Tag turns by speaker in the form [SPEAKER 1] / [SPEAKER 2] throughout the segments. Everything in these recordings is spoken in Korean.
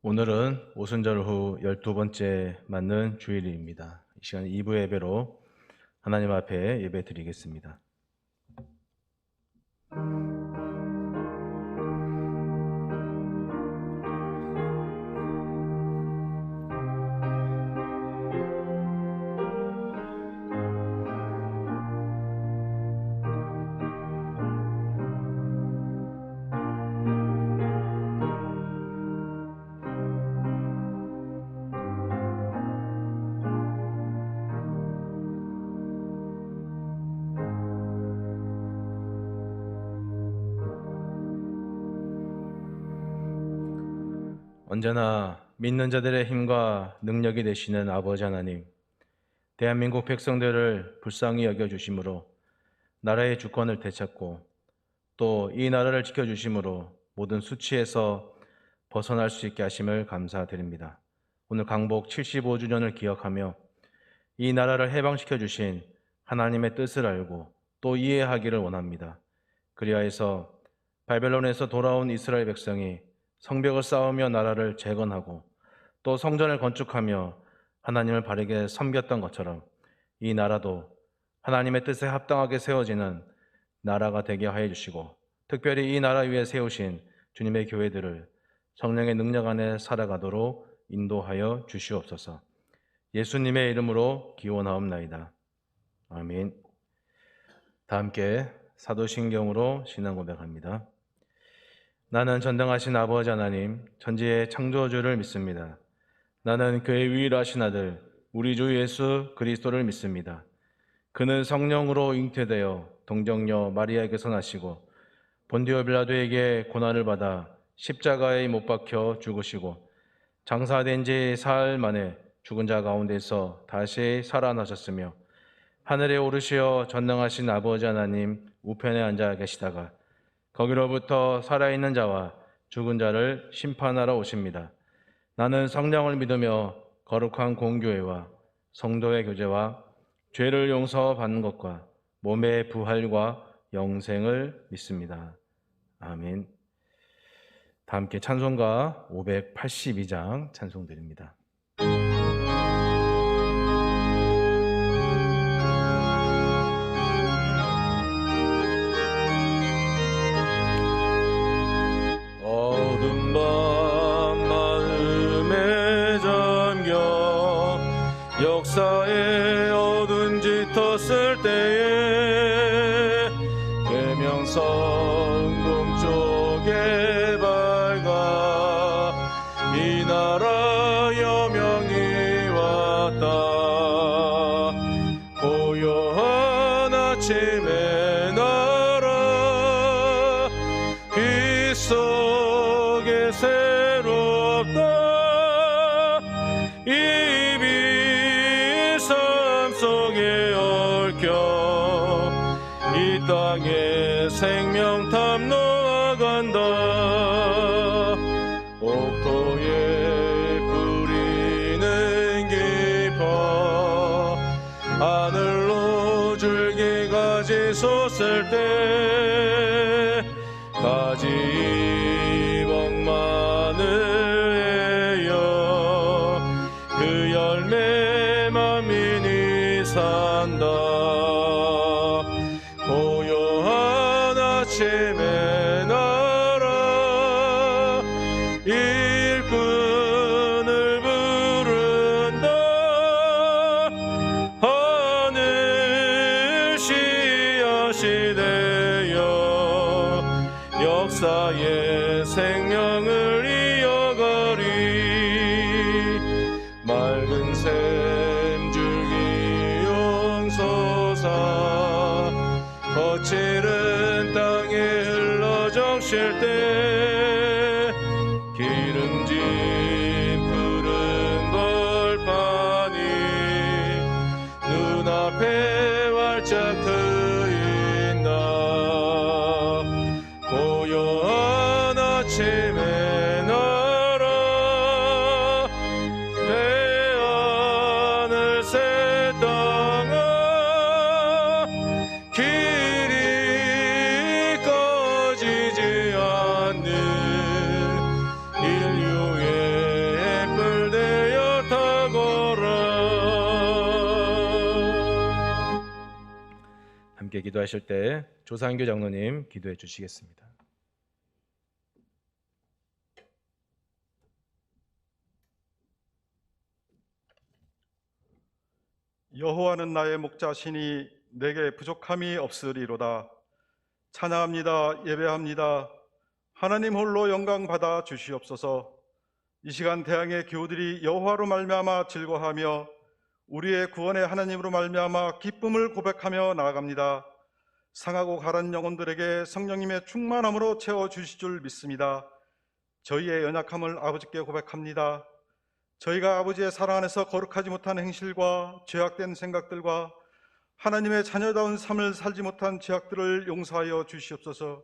[SPEAKER 1] 오늘은 오순절 후 12번째 맞는 주일입니다. 이 시간 2부 예배로 하나님 앞에 예배 드리겠습니다. 언제나 믿는 자들의 힘과 능력이 되시는 아버지 하나님, 대한민국 백성들을 불쌍히 여겨주심으로 나라의 주권을 되찾고 또 이 나라를 지켜주심으로 모든 수치에서 벗어날 수 있게 하심을 감사드립니다. 오늘 강복 75주년을 기억하며 이 나라를 해방시켜 주신 하나님의 뜻을 알고 또 이해하기를 원합니다. 그리하여서 바벨론에서 돌아온 이스라엘 백성이 성벽을 쌓으며 나라를 재건하고 또 성전을 건축하며 하나님을 바르게 섬겼던 것처럼 이 나라도 하나님의 뜻에 합당하게 세워지는 나라가 되게 하여 주시고, 특별히 이 나라 위에 세우신 주님의 교회들을 성령의 능력 안에 살아가도록 인도하여 주시옵소서. 예수님의 이름으로 기원하옵나이다. 아멘. 다 함께 사도신경으로 신앙 고백합니다. 나는 전능하신 아버지 하나님, 천지의 창조주를 믿습니다. 나는 그의 유일하신 아들, 우리 주 예수 그리스도를 믿습니다. 그는 성령으로 잉태되어 동정녀 마리아에게서 나시고 본디오 빌라도에게 고난을 받아 십자가에 못 박혀 죽으시고 장사된 지 사흘 만에 죽은 자 가운데서 다시 살아나셨으며 하늘에 오르시어 전능하신 아버지 하나님 우편에 앉아 계시다가 거기로부터 살아있는 자와 죽은 자를 심판하러 오십니다. 나는 성령을 믿으며 거룩한 공교회와 성도의 교제와 죄를 용서받는 것과 몸의 부활과 영생을 믿습니다. 아멘. 다 함께 찬송가 582장 찬송드립니다. 어두운 밤 마음에 잠겨 역사에 어두운 짙었을 때에 계명성 동쪽에 밝아 이 나라 여명이 왔다. 고요한 아침의 나라 빛 속에 새롭다. 이 빛 삶 속에 얽혀 이 땅에 생명 탐로간다. 옥토에 뿌리는 깊어 하늘로 줄기가지 솟을 때 가지 복만을 헤어 그 열매 만민이 산다. 고요한 아침의 나라 일꾼을 부른다. 하늘 씨앗이 되어 역사에 함께 기도하실 때 조상규 장로님 기도해 주시겠습니다.
[SPEAKER 2] 여호와는 나의 목자시니 내게 부족함이 없으리로다. 찬양합니다. 예배합니다. 하나님 홀로 영광 받아 주시옵소서. 이 시간 대항의 교우들이 여호와로 말미암아 즐거워하며 우리의 구원의 하나님으로 말미암아 기쁨을 고백하며 나아갑니다. 상하고 가란 영혼들에게 성령님의 충만함으로 채워 주실 줄 믿습니다. 저희의 연약함을 아버지께 고백합니다. 저희가 아버지의 사랑 안에서 거룩하지 못한 행실과 죄악된 생각들과 하나님의 자녀다운 삶을 살지 못한 죄악들을 용서하여 주시옵소서.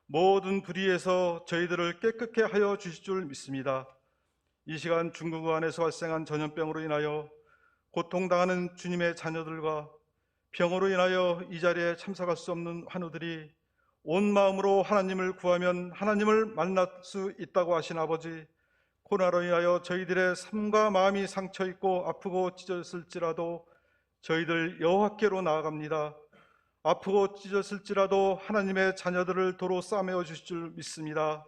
[SPEAKER 2] 모든 불의에서 저희들을 깨끗게 하여 주실 줄 믿습니다. 이 시간 중국 안에서 발생한 전염병으로 인하여 고통당하는 주님의 자녀들과 병으로 인하여 이 자리에 참석할 수 없는 환우들이 온 마음으로 하나님을 구하면 하나님을 만날 수 있다고 하신 아버지, 코로나로 인하여 저희들의 삶과 마음이 상처있고 아프고 찢어졌을지라도 저희들 여호와께로 나아갑니다. 아프고 찢어졌을지라도 하나님의 자녀들을 도로 싸매어 주실 줄 믿습니다.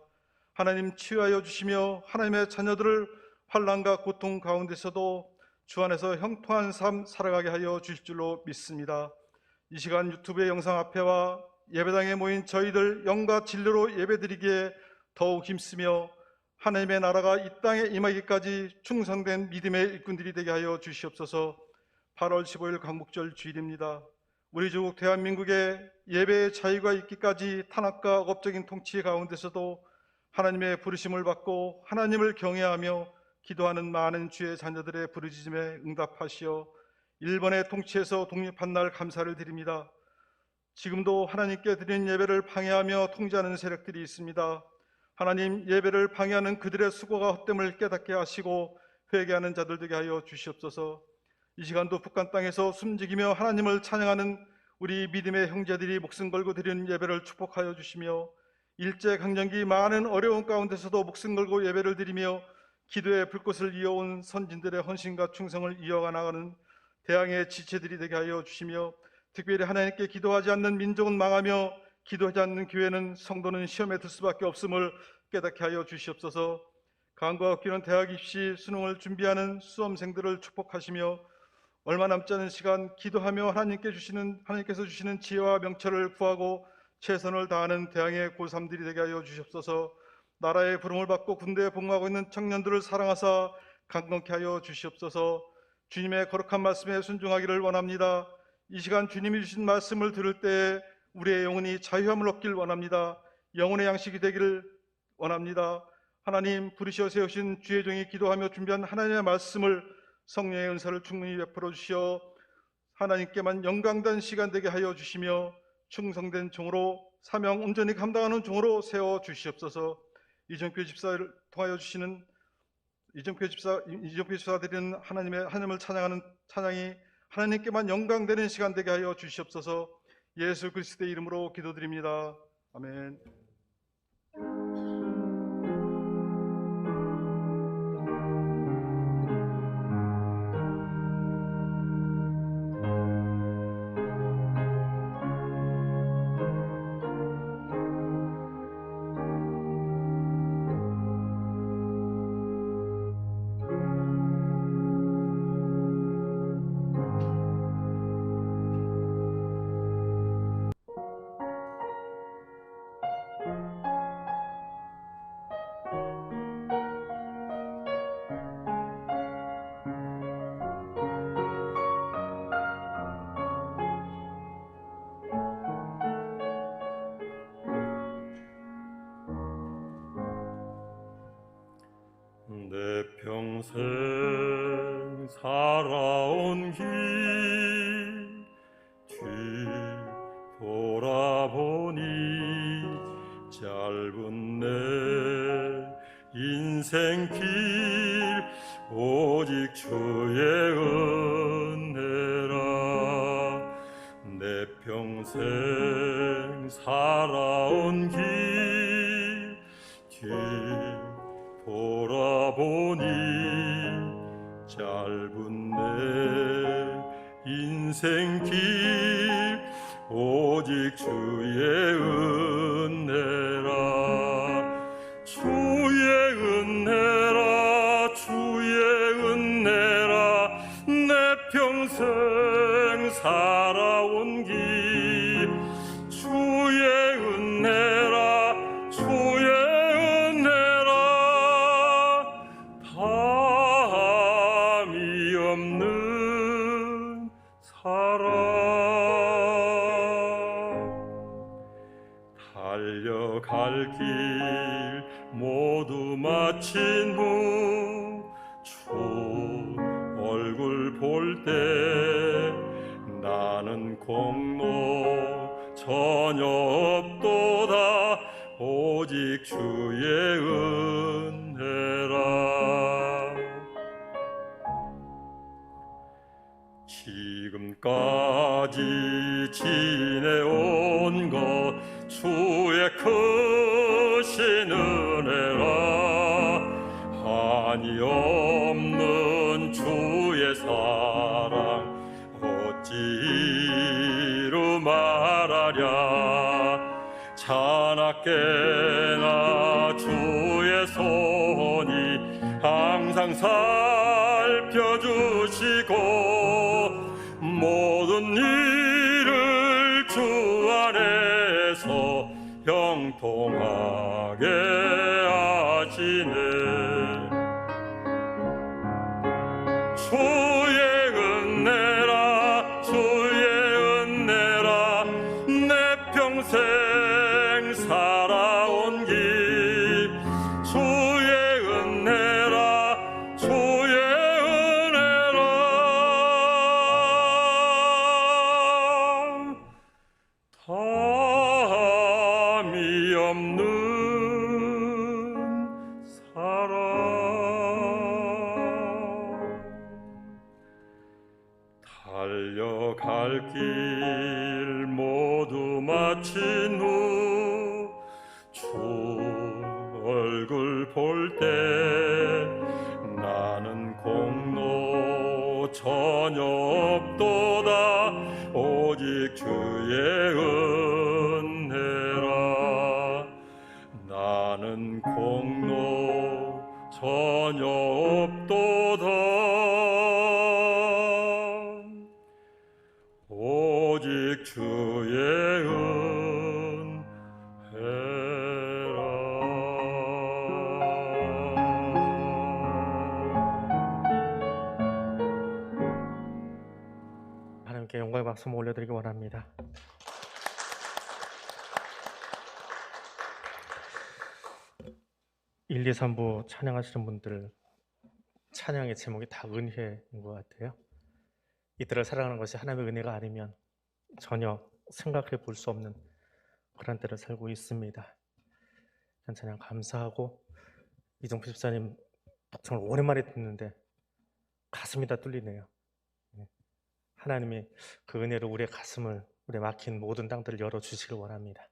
[SPEAKER 2] 하나님 치유하여 주시며 하나님의 자녀들을 환난과 고통 가운데서도 주 안에서 형통한 삶 살아가게 하여 주실 줄로 믿습니다. 이 시간 유튜브의 영상 앞에와 예배당에 모인 저희들 영과 진리로 예배드리기에 더욱 힘쓰며 하나님의 나라가 이 땅에 임하기까지 충성된 믿음의 일꾼들이 되게 하여 주시옵소서. 8월 15일 광복절 주일입니다. 우리 조국 대한민국의 예배의 자유가 있기까지 탄압과 억압적인 통치 가운데서도 하나님의 부르심을 받고 하나님을 경외하며 기도하는 많은 주의 자녀들의 부르짖음에 응답하시어 일본의 통치에서 독립한 날 감사를 드립니다. 지금도 하나님께 드리는 예배를 방해하며 통제하는 세력들이 있습니다. 하나님, 예배를 방해하는 그들의 수고가 헛됨을 깨닫게 하시고 회개하는 자들 되게 하여 주시옵소서. 이 시간도 북한 땅에서 숨지기며 하나님을 찬양하는 우리 믿음의 형제들이 목숨 걸고 드리는 예배를 축복하여 주시며 일제강점기 많은 어려운 가운데서도 목숨 걸고 예배를 드리며 기도의 불꽃을 이어온 선진들의 헌신과 충성을 이어가 나가는 대항의 지체들이 되게 하여 주시며 특별히 하나님께 기도하지 않는 민족은 망하며 기도하지 않는 교회는 성도는 시험에 들 수밖에 없음을 깨닫게 하여 주시옵소서. 강과 학교는 대학 입시 수능을 준비하는 수험생들을 축복하시며 얼마 남지 않은 시간 기도하며 하나님께서 주시는 지혜와 명철을 구하고 최선을 다하는 대항의 고3들이 되게 하여 주시옵소서. 나라의 부름을 받고 군대에 복무하고 있는 청년들을 사랑하사 강건케 하여 주시옵소서. 주님의 거룩한 말씀에 순종하기를 원합니다. 이 시간 주님이 주신 말씀을 들을 때에 우리의 영혼이 자유함을 얻길 원합니다. 영혼의 양식이 되기를 원합니다. 하나님, 부르시어 세우신 주의 종이 기도하며 준비한 하나님의 말씀을 성령의 은사를 충분히 베풀어 주시어 하나님께만 영광된 시간 되게 하여 주시며 충성된 종으로 사명 온전히 감당하는 종으로 세워 주시옵소서. 이정표 집사를 통하여 주시는 이정표 집사 드리는 하나님을 찬양하는 찬양이 하나님께만 영광되는 시간 되게 하여 주시옵소서. 예수 그리스도의 이름으로 기도드립니다. 아멘.
[SPEAKER 3] 내 평생 살아온 길 뒤돌아보니 짧은 내 인생길 오직 주의 은혜라. 내 평생 살아온 길 돌아보니 짧은 내 인생길 오직 주의 은혜라 주의 은혜라 주의 은혜라 내 평생 살아온 길 주의 은혜라 주의 은혜라 담이 없는 사랑 달려갈 길 모두 마친 후 주 얼굴 볼 때 나는 공로 전혀 없도다 오직 주의 은혜라 지금까지 지내온 것 주의 크신 은혜라 한이 없는 주의 사랑 어찌 이루 말하랴 자나깨나 주의 손이 항상 살펴주시고 모든 일을 주 안에서 형통하게 하시네 주의 은혜라 주의 은혜라 내 평생 살아온 길 주의 은혜라 주의 은혜라 담이 없는 사랑 달려갈 길 모두 마친 후 주 얼굴 볼 때 나는 공로 전혀 없도다 오직 주의 은혜라 나는 공로 전혀 없도다 오직 주의
[SPEAKER 4] 하나님께 영광의 박수 올려드리기 원합니다. 일, 2, 3부 찬양하시는 분들 찬양의 제목이 다 은혜인 것 같아요. 이들을 사랑하는 것이 하나님의 은혜가 아니면 전혀 생각해 볼 수 없는 그런 때를 살고 있습니다. 찬양 감사하고 이종필 집사님 정말 오랜만에 듣는데 가슴이 다 뚫리네요. 하나님이 그 은혜로 우리의 가슴을 우리의 막힌 모든 땅들을 열어주시길 원합니다.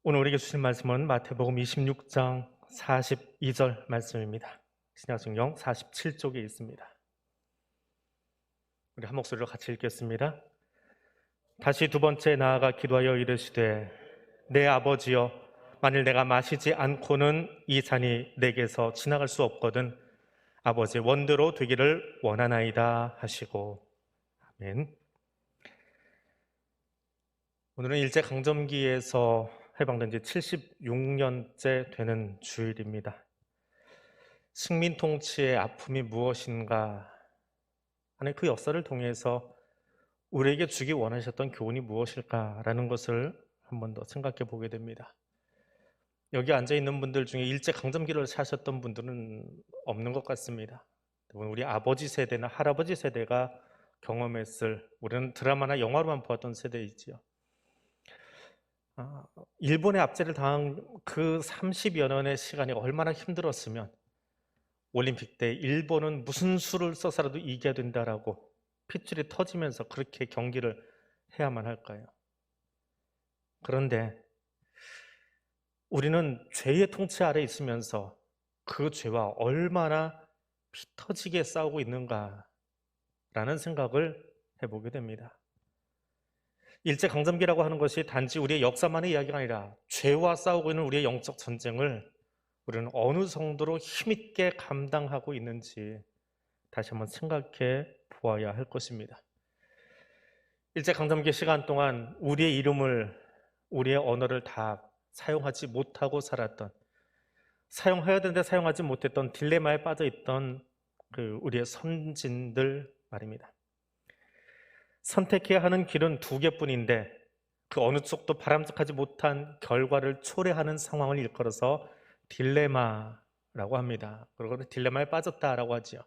[SPEAKER 4] 오늘 우리에게 주신 말씀은 마태복음 26장 42절 말씀입니다. 신약성경 47쪽에 있습니다. 우리 한 목소리로 같이 읽겠습니다. 다시 두 번째 나아가 기도하여 이르시되 내 아버지여 만일 내가 마시지 않고는 이 잔이 내게서 지나갈 수 없거든 아버지의 원대로 되기를 원하나이다 하시고 아멘. 오늘은 일제강점기에서 해방된 지 76년째 되는 주일입니다. 식민 통치의 아픔이 무엇인가 하는 그 역사를 통해서 우리에게 주기 원하셨던 교훈이 무엇일까라는 것을 한 번 더 생각해 보게 됩니다. 여기 앉아있는 분들 중에 일제강점기를 사셨던 분들은 없는 것 같습니다. 우리 아버지 세대나 할아버지 세대가 경험했을, 우리는 드라마나 영화로만 보았던 세대이지요. 일본의 압제를 당한 그 30여 년의 시간이 얼마나 힘들었으면 올림픽 때 일본은 무슨 수를 써서라도 이겨야 된다라고 핏줄이 터지면서 그렇게 경기를 해야만 할까요? 그런데 우리는 죄의 통치 아래 있으면서 그 죄와 얼마나 피 터지게 싸우고 있는가라는 생각을 해보게 됩니다. 일제강점기라고 하는 것이 단지 우리의 역사만의 이야기가 아니라 죄와 싸우고 있는 우리의 영적 전쟁을 우리는 어느 정도로 힘있게 감당하고 있는지 다시 한번 생각해 보아야 할 것입니다. 일제강점기 시간 동안 우리의 이름을, 우리의 언어를 다 사용하지 못하고 살았던, 사용해야 되는데 사용하지 못했던 딜레마에 빠져있던 우리의 선진들 말입니다. 선택해야 하는 길은 두 개뿐인데 그 어느 쪽도 바람직하지 못한 결과를 초래하는 상황을 일컬어서 딜레마라고 합니다. 그리고 딜레마에 빠졌다라고 하지요.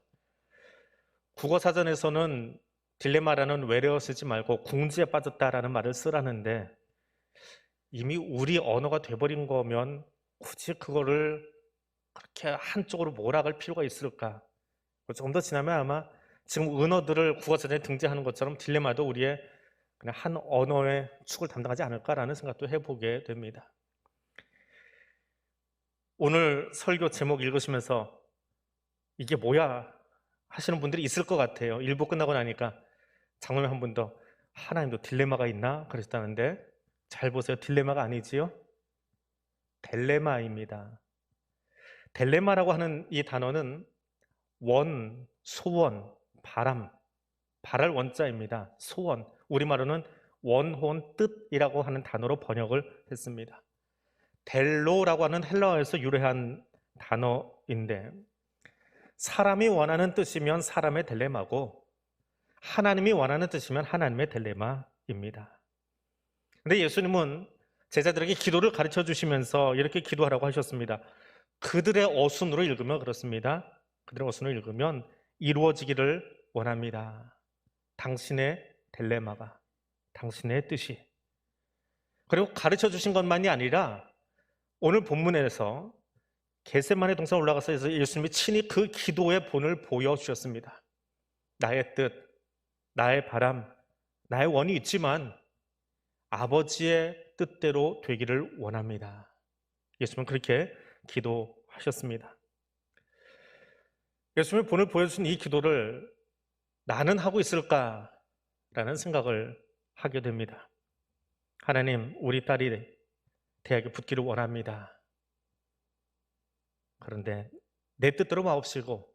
[SPEAKER 4] 국어사전에서는 딜레마라는 외래어 쓰지 말고 궁지에 빠졌다라는 말을 쓰라는데 이미 우리 언어가 돼버린 거면 굳이 그거를 그렇게 한쪽으로 몰아갈 필요가 있을까? 조금 더 지나면 아마 지금 은어들을 국어사전에 등재하는 것처럼 딜레마도 우리의 그냥 한 언어의 축을 담당하지 않을까라는 생각도 해보게 됩니다. 오늘 설교 제목 읽으시면서 이게 뭐야 하시는 분들이 있을 것 같아요. 일부 끝나고 나니까 장로님 한 분 더 하나님도 딜레마가 있나 그러셨다는데 잘 보세요. 딜레마가 아니지요. 델레마입니다. 델레마라고 하는 이 단어는 원, 소원, 바람, 바랄 원자입니다. 소원, 우리말로는 원혼, 뜻이라고 하는 단어로 번역을 했습니다. 델로라고 하는 헬라어에서 유래한 단어인데 사람이 원하는 뜻이면 사람의 델레마고 하나님이 원하는 뜻이면 하나님의 델레마입니다. 근데 예수님은 제자들에게 기도를 가르쳐 주시면서 이렇게 기도하라고 하셨습니다. 그들의 어순으로 읽으면 그렇습니다. 그들의 어순으로 읽으면 이루어지기를 원합니다. 당신의 델레마가, 당신의 뜻이. 그리고 가르쳐 주신 것만이 아니라 오늘 본문에서 겟세마네 동산 올라가서 예수님이 친히 그 기도의 본을 보여주셨습니다. 나의 뜻, 나의 바람, 나의 원이 있지만 아버지의 뜻대로 되기를 원합니다. 예수님은 그렇게 기도하셨습니다. 예수님의 본을 보여주신 이 기도를 나는 하고 있을까라는 생각을 하게 됩니다. 하나님, 우리 딸이 대학에 붙기를 원합니다. 그런데 내 뜻대로 마옵시고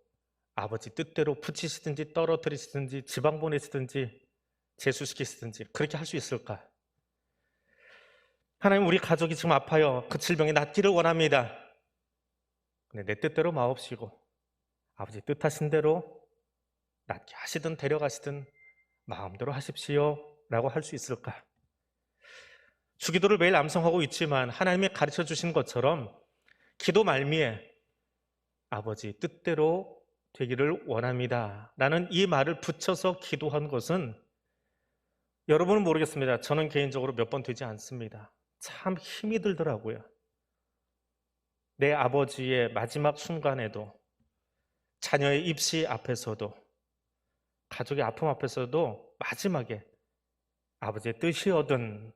[SPEAKER 4] 아버지 뜻대로 붙이시든지 떨어뜨리시든지 지방 보내시든지 재수시키시든지 그렇게 할 수 있을까? 하나님, 우리 가족이 지금 아파요. 그 질병이 낫기를 원합니다. 근데 내 뜻대로 마옵시고 아버지 뜻하신 대로 낫게 하시든 데려가시든 마음대로 하십시오 라고 할 수 있을까? 주기도를 매일 암송하고 있지만 하나님이 가르쳐 주신 것처럼 기도 말미에 아버지 뜻대로 되기를 원합니다 라는 이 말을 붙여서 기도한 것은 여러분은 모르겠습니다. 저는 개인적으로 몇 번 되지 않습니다. 참 힘이 들더라고요. 내 아버지의 마지막 순간에도 자녀의 입시 앞에서도 가족의 아픔 앞에서도 마지막에 아버지의 뜻이거든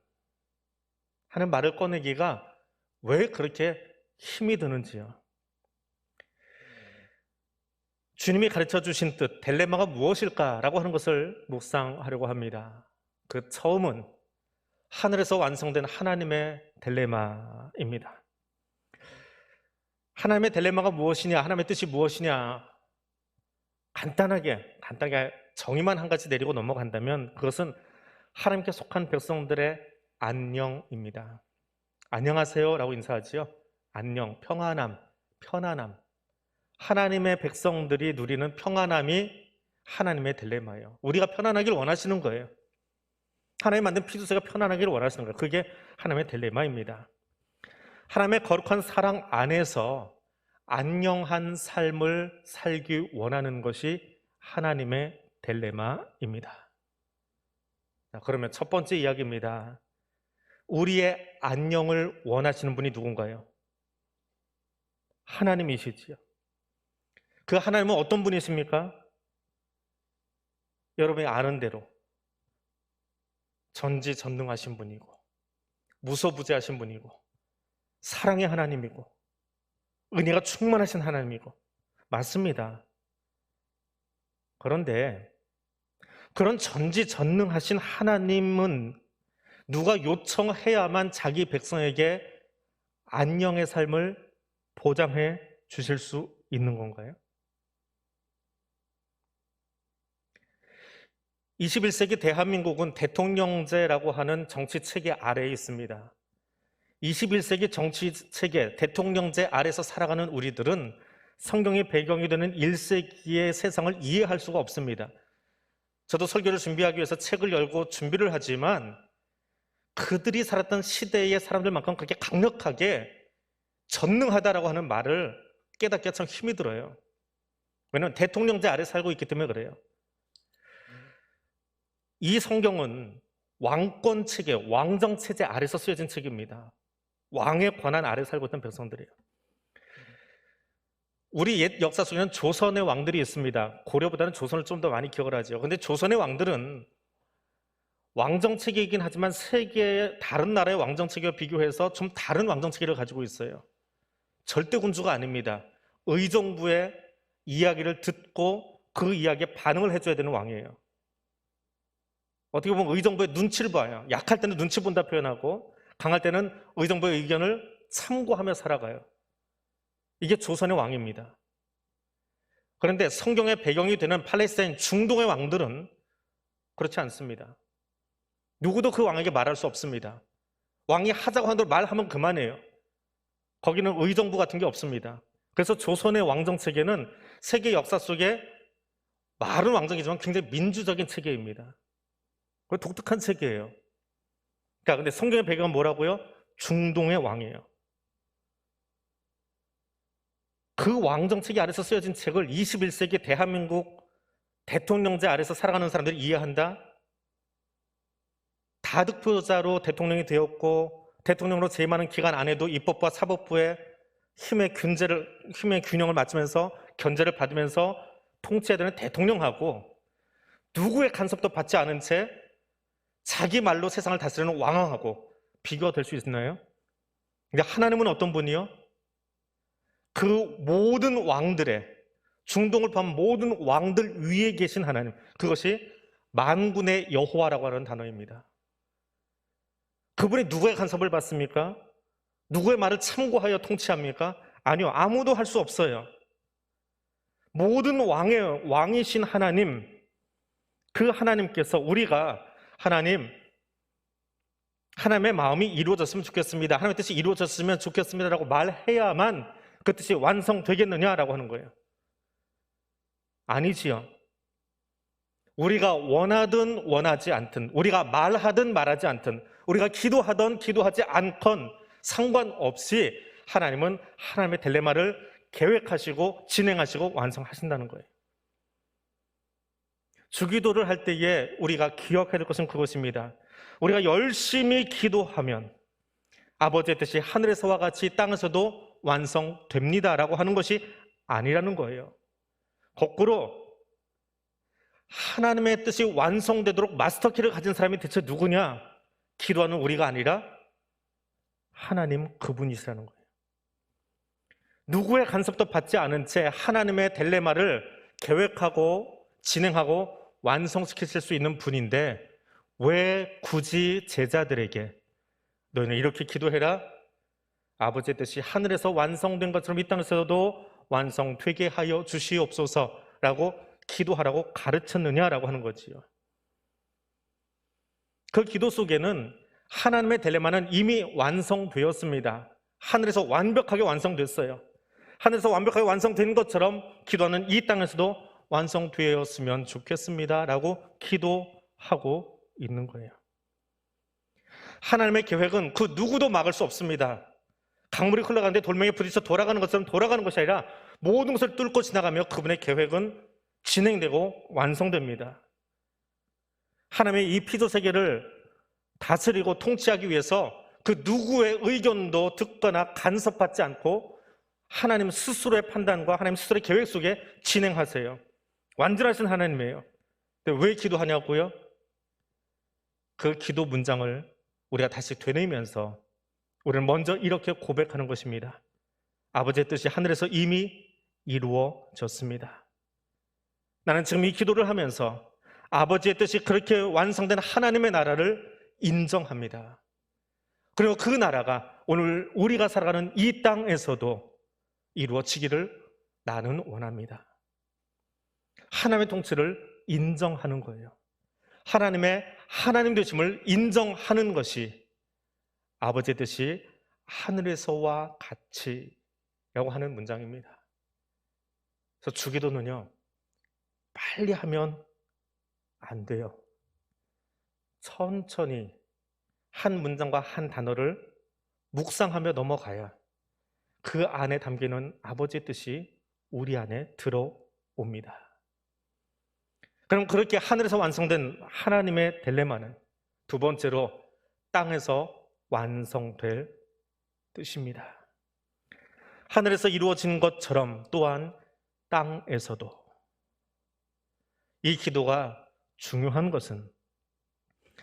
[SPEAKER 4] 하는 말을 꺼내기가 왜 그렇게 힘이 드는지요. 주님이 가르쳐 주신 뜻, 델레마가 무엇일까라고 하는 것을 묵상하려고 합니다. 그 처음은 하늘에서 완성된 하나님의 델레마입니다. 하나님의 델레마가 무엇이냐, 하나님의 뜻이 무엇이냐, 간단하게 정의만 한 가지 내리고 넘어간다면 그것은 하나님께 속한 백성들의 안녕입니다. 안녕하세요 라고 인사하지요. 안녕, 평안함, 편안함. 하나님의 백성들이 누리는 평안함이 하나님의 딜레마예요. 우리가 편안하길 원하시는 거예요. 하나님 만든 피두새가 편안하기를 원하시는 거예요. 그게 하나님의 딜레마입니다. 하나님의 거룩한 사랑 안에서 안녕한 삶을 살기 원하는 것이 하나님의 딜레마입니다. 자, 그러면 첫 번째 이야기입니다. 우리의 안녕을 원하시는 분이 누군가요? 하나님이시지요. 그 하나님은 어떤 분이십니까? 여러분이 아는 대로 전지전능하신 분이고 무소부재하신 분이고 사랑의 하나님이고 은혜가 충만하신 하나님이고 맞습니다. 그런데 그런 전지전능하신 하나님은 누가 요청해야만 자기 백성에게 안녕의 삶을 보장해 주실 수 있는 건가요? 21세기 대한민국은 대통령제라고 하는 정치 체계 아래에 있습니다. 21세기 정치 체계, 대통령제 아래서 살아가는 우리들은 성경의 배경이 되는 1세기의 세상을 이해할 수가 없습니다. 저도 설교를 준비하기 위해서 책을 열고 준비를 하지만 그들이 살았던 시대의 사람들만큼 그렇게 강력하게 전능하다라고 하는 말을 깨닫기가 참 힘이 들어요. 왜냐하면 대통령제 아래 살고 있기 때문에 그래요. 이 성경은 왕권 체계, 왕정 체제 아래서 쓰여진 책입니다. 왕의 권한 아래 살고 있던 백성들이에요. 우리 옛 역사 속에는 조선의 왕들이 있습니다. 고려보다는 조선을 좀 더 많이 기억을 하죠. 그런데 조선의 왕들은 왕정 체계이긴 하지만 세계의 다른 나라의 왕정 체계와 비교해서 좀 다른 왕정 체계를 가지고 있어요. 절대 군주가 아닙니다. 의정부의 이야기를 듣고 그 이야기에 반응을 해줘야 되는 왕이에요. 어떻게 보면 의정부의 눈치를 봐요. 약할 때는 눈치 본다 표현하고 강할 때는 의정부의 의견을 참고하며 살아가요. 이게 조선의 왕입니다. 그런데 성경의 배경이 되는 팔레스타인 중동의 왕들은 그렇지 않습니다. 누구도 그 왕에게 말할 수 없습니다. 왕이 하자고 하는 대로 말하면 그만해요. 거기는 의정부 같은 게 없습니다. 그래서 조선의 왕정 체계는 세계 역사 속에 말은 왕정이지만 굉장히 민주적인 체계입니다. 독특한 체계예요. 그러니까 근데 성경의 배경은 뭐라고요? 중동의 왕이에요. 그 왕정 체계 아래서 쓰여진 책을 21세기 대한민국 대통령제 아래서 살아가는 사람들이 이해한다? 다득표자로 대통령이 되었고 대통령으로 제일 많은 기간 안에도 입법부와 사법부의 힘의 균형을 맞추면서 견제를 받으면서 통치해야 되는 대통령하고 누구의 간섭도 받지 않은 채 자기 말로 세상을 다스리는 왕하고 비교가 될 수 있나요? 근데 하나님은 어떤 분이요? 그 모든 왕들의, 중동을 포함한 모든 왕들 위에 계신 하나님, 그것이 만군의 여호와라고 하는 단어입니다. 그분이 누구의 간섭을 받습니까? 누구의 말을 참고하여 통치합니까? 아니요, 아무도 할 수 없어요. 모든 왕이신 하나님, 그 하나님께서 우리가 하나님의 마음이 이루어졌으면 좋겠습니다, 하나님의 뜻이 이루어졌으면 좋겠습니다라고 말해야만 그 뜻이 완성되겠느냐라고 하는 거예요. 아니지요. 우리가 원하든 원하지 않든, 우리가 말하든 말하지 않든, 우리가 기도하든 기도하지 않건 상관없이 하나님은 하나님의 딜레마를 계획하시고 진행하시고 완성하신다는 거예요. 주기도를 할 때에 우리가 기억해야 될 것은 그것입니다. 우리가 열심히 기도하면 아버지의 뜻이 하늘에서와 같이 땅에서도 완성됩니다라고 하는 것이 아니라는 거예요. 거꾸로 하나님의 뜻이 완성되도록 마스터키를 가진 사람이 대체 누구냐? 기도하는 우리가 아니라 하나님 그분이시라는 거예요. 누구의 간섭도 받지 않은 채 하나님의 딜레마를 계획하고 진행하고 완성시키실 수 있는 분인데 왜 굳이 제자들에게 너희는 이렇게 기도해라, 아버지의 뜻이 하늘에서 완성된 것처럼 이 땅에서도 완성되게 하여 주시옵소서라고 기도하라고 가르쳤느냐라고 하는 거지요. 그 기도 속에는 하나님의 딜레마는 이미 완성되었습니다. 하늘에서 완벽하게 완성됐어요. 하늘에서 완벽하게 완성된 것처럼 기도하는 이 땅에서도 완성되었으면 좋겠습니다라고 기도하고 있는 거예요. 하나님의 계획은 그 누구도 막을 수 없습니다. 강물이 흘러가는데 돌멩이에 부딪혀 돌아가는 것처럼 돌아가는 것이 아니라 모든 것을 뚫고 지나가며 그분의 계획은 진행되고 완성됩니다. 하나님의 이 피조 세계를 다스리고 통치하기 위해서 그 누구의 의견도 듣거나 간섭받지 않고 하나님 스스로의 판단과 하나님 스스로의 계획 속에 진행하세요. 완전하신 하나님이에요. 근데 왜 기도하냐고요? 그 기도 문장을 우리가 다시 되뇌면서 우리는 먼저 이렇게 고백하는 것입니다. 아버지의 뜻이 하늘에서 이미 이루어졌습니다. 나는 지금 이 기도를 하면서 아버지의 뜻이 그렇게 완성된 하나님의 나라를 인정합니다. 그리고 그 나라가 오늘 우리가 살아가는 이 땅에서도 이루어지기를 나는 원합니다. 하나님의 통치를 인정하는 거예요. 하나님의 하나님 되심을 인정하는 것이 아버지의 뜻이 하늘에서와 같이라고 하는 문장입니다. 그래서 주기도는요, 빨리 하면 안 돼요. 천천히 한 문장과 한 단어를 묵상하며 넘어가야 그 안에 담기는 아버지의 뜻이 우리 안에 들어옵니다. 그럼 그렇게 하늘에서 완성된 하나님의 딜레마는 두 번째로 땅에서 완성될 뜻입니다. 하늘에서 이루어진 것처럼 또한 땅에서도 이 기도가 중요한 것은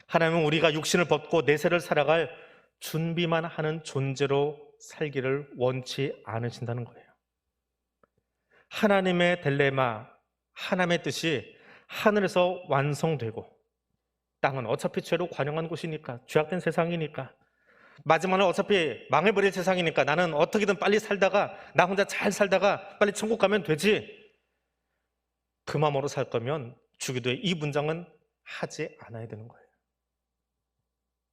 [SPEAKER 4] 하나님은 우리가 육신을 벗고 내세를 살아갈 준비만 하는 존재로 살기를 원치 않으신다는 거예요. 하나님의 딜레마, 하나님의 뜻이 하늘에서 완성되고 땅은 어차피 죄로 관영한 곳이니까, 죄악된 세상이니까, 마지막은 어차피 망해버릴 세상이니까 나는 어떻게든 빨리 살다가 나 혼자 잘 살다가 빨리 천국 가면 되지, 그 마음으로 살 거면 주기도에 이 문장은 하지 않아야 되는 거예요.